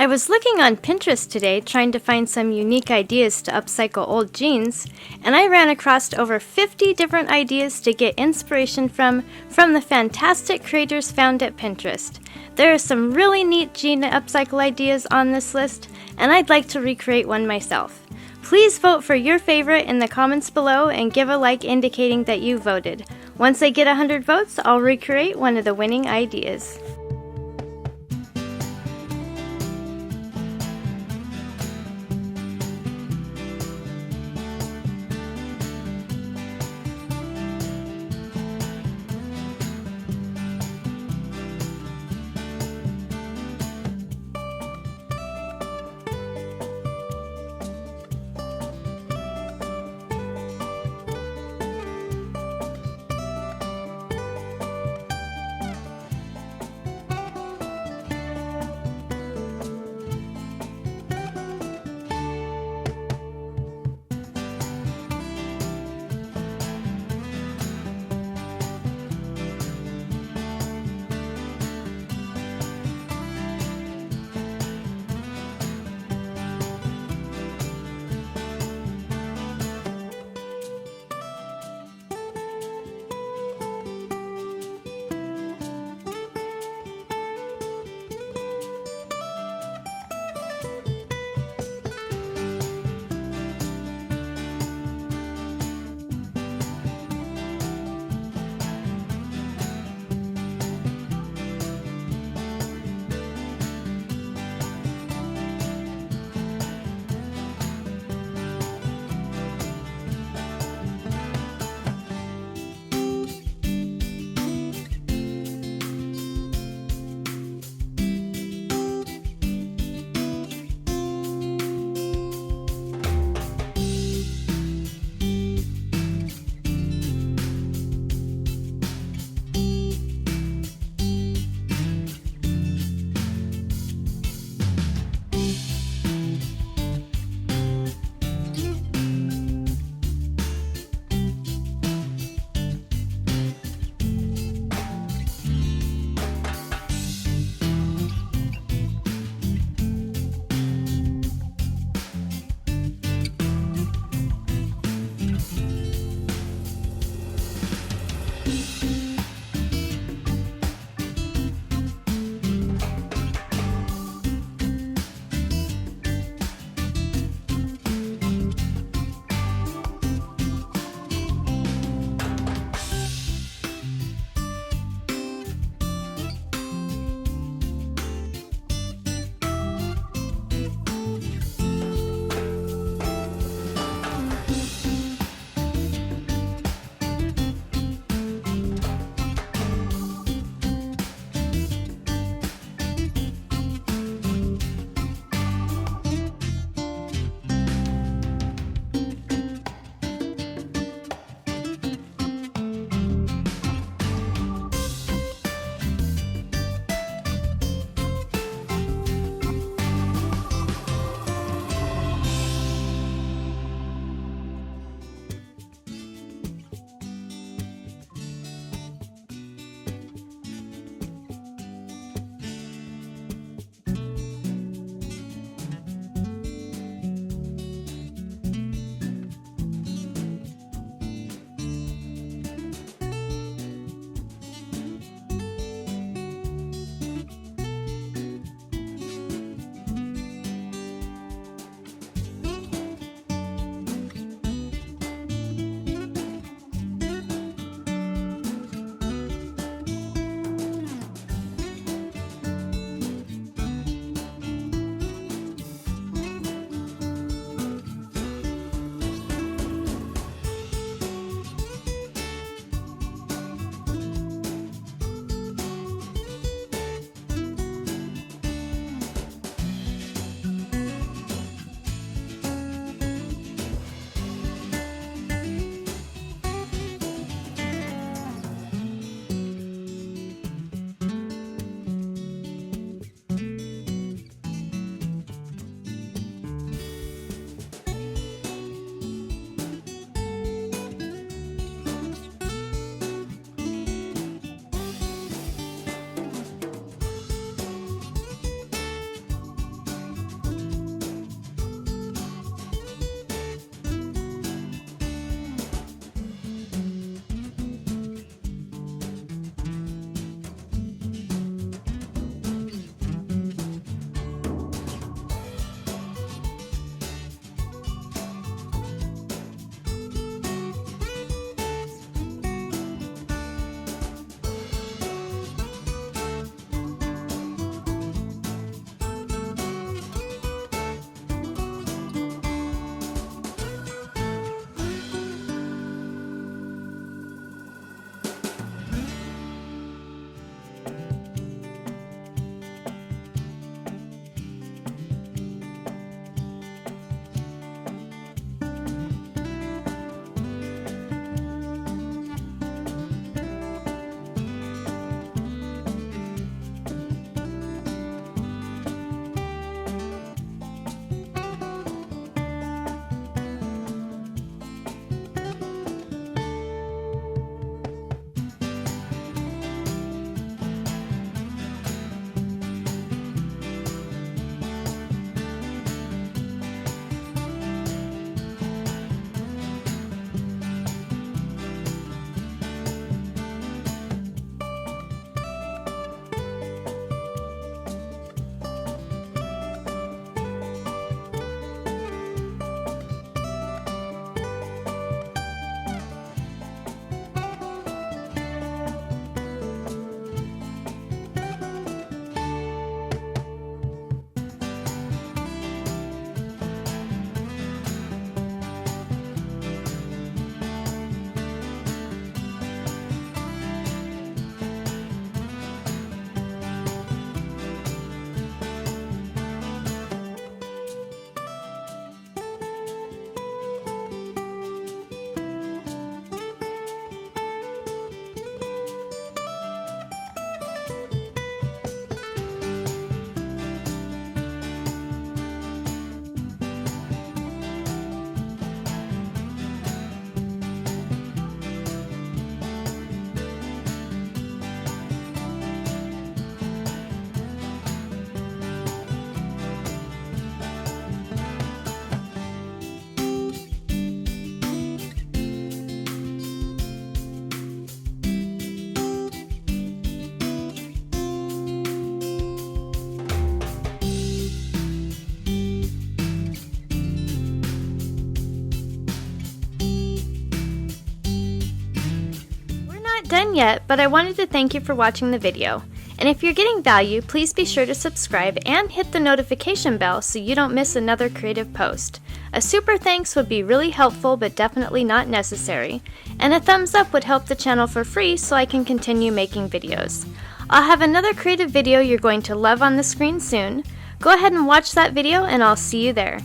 I was looking on Pinterest today trying to find some unique ideas to upcycle old jeans, and I ran across over 50 different ideas to get inspiration from the fantastic creators found at Pinterest. There are some really neat jean upcycle ideas on this list, and I'd like to recreate one myself. Please vote for your favorite in the comments below and give a like indicating that you voted. Once I get 100 votes, I'll recreate one of the winning ideas. done yet, but I wanted to thank you for watching the video. And if you're getting value, please be sure to subscribe and hit the notification bell so you don't miss another creative post. A super thanks would be really helpful but definitely not necessary. And a thumbs up would help the channel for free so I can continue making videos. I'll have another creative video you're going to love on the screen soon. Go ahead and watch that video and I'll see you there.